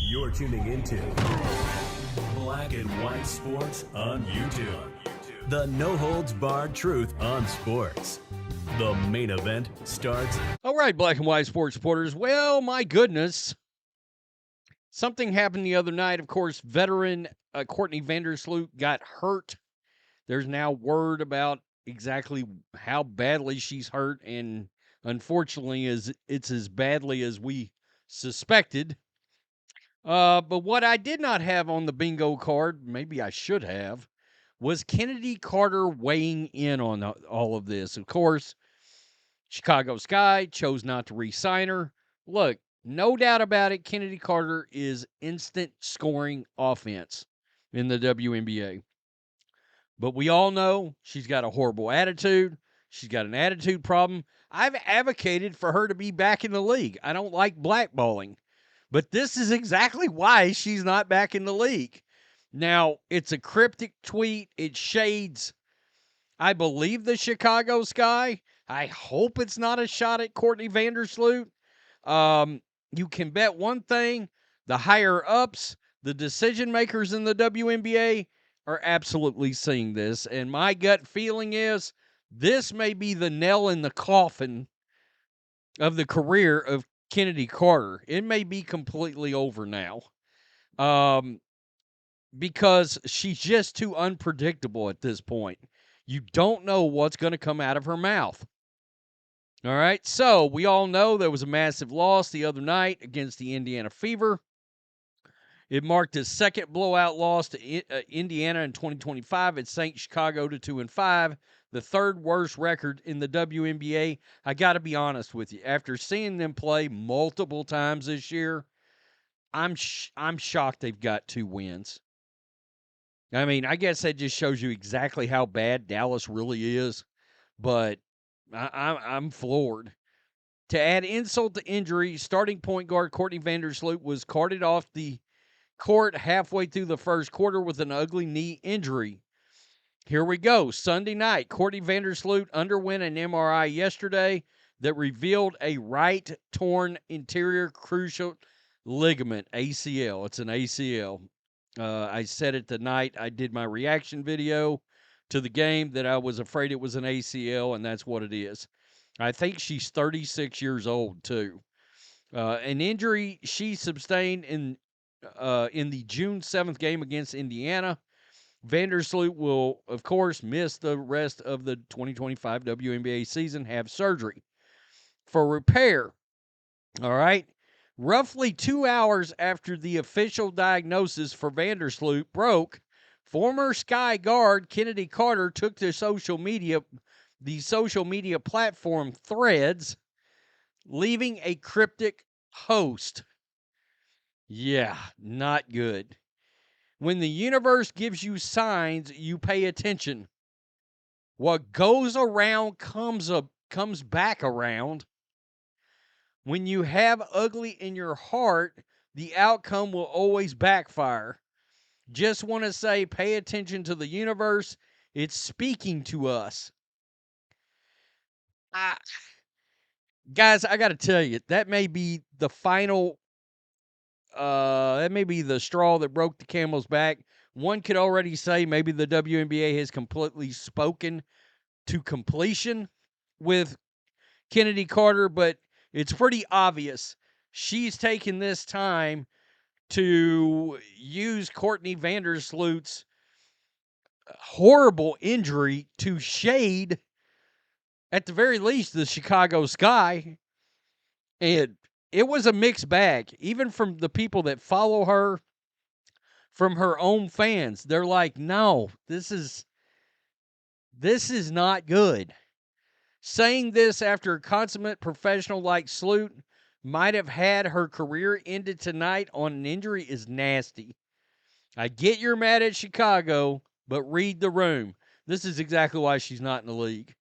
You're tuning into Black and White Sports on YouTube. The no-holds-barred truth on sports. The main event starts. All right, Black and White Sports supporters. Well, my goodness. Something happened the other night. Of course, veteran Courtney Vandersloot got hurt. There's now word about exactly how badly she's hurt, and unfortunately, it's as badly as we suspected. But what I did not have on the bingo card, maybe I should have, was Chennedy Carter weighing in on all of this. Of course, Chicago Sky chose not to re-sign her. Look, no doubt about it, Chennedy Carter is instant scoring offense in the WNBA. But we all know she's got a horrible attitude. She's got an attitude problem. I've advocated for her to be back in the league. I don't like blackballing. But this is exactly why she's not back in the league. Now, it's a cryptic tweet. It shades, I believe, the Chicago Sky. I hope it's not a shot at Courtney Vandersloot. You can bet one thing. The higher-ups, the decision-makers in the WNBA are absolutely seeing this. And my gut feeling is this may be the nail in the coffin of the career of Chennedy Carter. It may be completely over now. Because she's just too unpredictable at this point. You don't know what's going to come out of her mouth. All right, so we all know there was a massive loss the other night against the Indiana Fever. It marked his second blowout loss to Indiana in 2025 at St. Chicago to 2-5, the third worst record in the WNBA. I got to be honest with you. After seeing them play multiple times this year, I'm shocked they've got 2 wins. I mean, I guess that just shows you exactly how bad Dallas really is, but I'm floored. To add insult to injury, starting point guard Courtney Vandersloot was carted off the court halfway through the first quarter with an ugly knee injury. Here we go. Sunday night, Courtney Vandersloot underwent an MRI yesterday that revealed a right torn interior cruciate ligament, ACL. It's an ACL. I said it the night I did my reaction video to the game that I was afraid it was an ACL, and that's what it is. I think she's 36 years old, too. An injury she sustained in the June 7th game against Indiana. Vandersloot will, of course, miss the rest of the 2025 WNBA season, have surgery for repair. All right? Roughly 2 hours after the official diagnosis for Vandersloot broke, former Sky guard Chennedy Carter took to the social media platform Threads, leaving a cryptic post. Yeah, not good. When the universe gives you signs, you pay attention. What goes around comes back around. When you have ugly in your heart, the outcome will always backfire. Just want to say, pay attention to the universe. It's speaking to us. Guys, I got to tell you, that may be the final, that may be the straw that broke the camel's back. One could already say maybe the WNBA has completely spoken to completion with Chennedy Carter, but it's pretty obvious she's taken this time to use Courtney Vandersloot's horrible injury to shade, at the very least, the Chicago Sky. And it was a mixed bag, even from the people that follow her, from her own fans. They're like, no, this is not good. Saying this after a consummate professional like Sloot might have had her career ended tonight on an injury is nasty. I get you're mad at Chicago, but read the room. This is exactly why she's not in the league.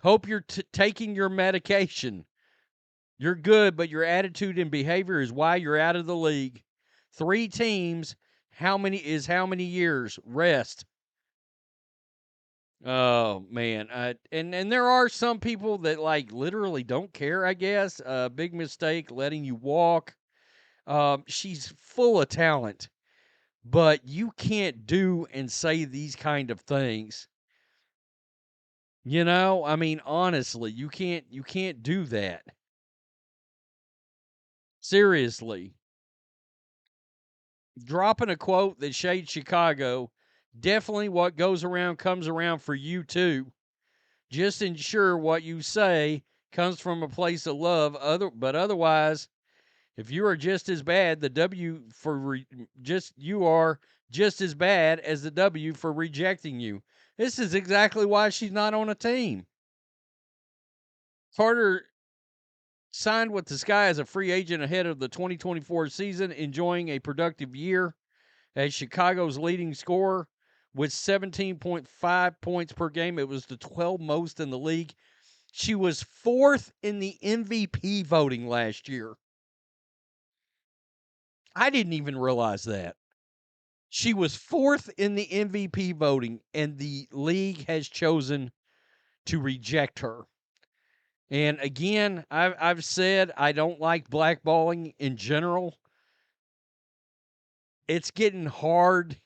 Hope you're taking your medication. You're good, but your attitude and behavior is why you're out of the league. 3 teams, how many years? Rest. Oh man, and there are some people that like literally don't care. I guess big mistake letting you walk. She's full of talent, but you can't do and say these kind of things. You know, I mean, honestly, you can't do that. Seriously, dropping a quote that shades Chicago. Definitely, what goes around comes around for you too. Just ensure what you say comes from a place of love. But otherwise, if you are just as bad, the W for you are just as bad as the W for rejecting you. This is exactly why she's not on a team. Carter signed with the Sky as a free agent ahead of the 2024 season, enjoying a productive year as Chicago's leading scorer with 17.5 points per game. It was the 12th most in the league. She was fourth in the MVP voting last year. I didn't even realize that. She was fourth in the MVP voting, and the league has chosen to reject her. And again, I've said I don't like blackballing in general. It's getting hard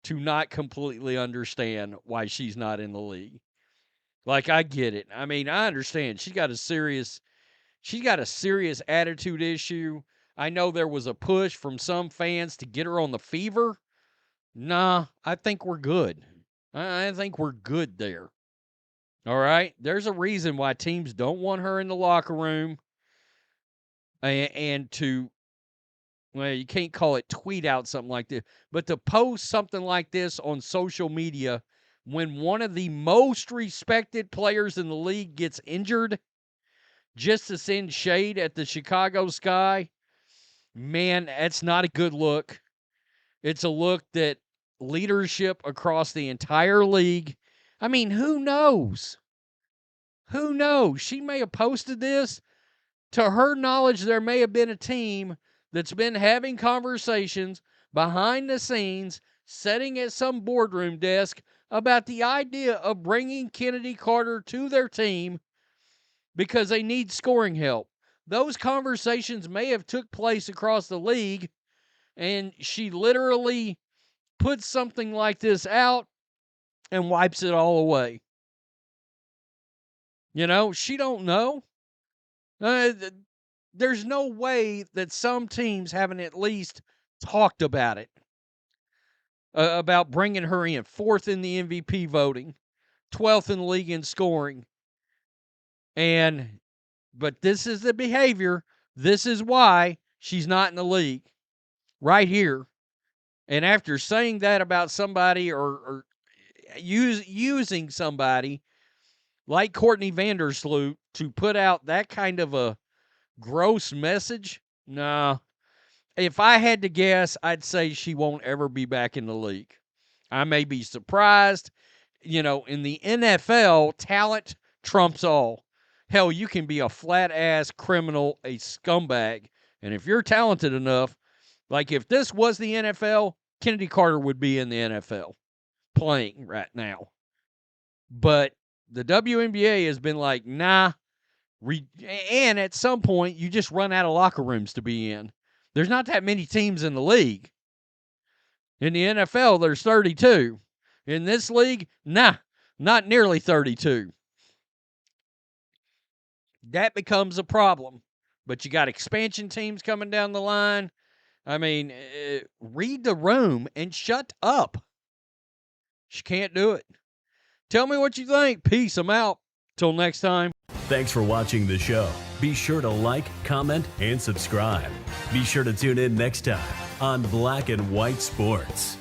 to not completely understand why she's not in the league. Like, I get it. I mean, I understand she's got a serious attitude issue. I know there was a push from some fans to get her on the fever. Nah, I think we're good. I think we're good there. All right. There's a reason why teams don't want her in the locker room and to, well, you can't call it tweet out something like this, but to post something like this on social media when one of the most respected players in the league gets injured just to send shade at the Chicago Sky, man, that's not a good look. It's a look that leadership across the entire league, I mean, who knows? Who knows? She may have posted this. To her knowledge, there may have been a team that's been having conversations behind the scenes, sitting at some boardroom desk about the idea of bringing Chennedy Carter to their team because they need scoring help. Those conversations may have took place across the league, and she literally puts something like this out and wipes it all away. You know, she don't know. There's no way that some teams haven't at least talked about it, about bringing her in. Fourth in the MVP voting, 12th in the league in scoring. But this is the behavior. This is why she's not in the league right here. And after saying that about somebody or using somebody like Courtney Vandersloot to put out that kind of a gross message, nah. If I had to guess, I'd say she won't ever be back in the league. I may be surprised. You know, in the NFL, talent trumps all. Hell, you can be a flat-ass criminal, a scumbag. And if you're talented enough, like if this was the NFL, Chennedy Carter would be in the NFL playing right now. But the WNBA has been like, nah. And at some point, you just run out of locker rooms to be in. There's not that many teams in the league. In the NFL, there's 32. In this league, nah, not nearly 32. That becomes a problem. But you got expansion teams coming down the line. I mean, read the room and shut up. She can't do it. Tell me what you think. Peace. I'm out. Till next time. Thanks for watching the show. Be sure to like, comment, and subscribe. Be sure to tune in next time on Black and White Sports.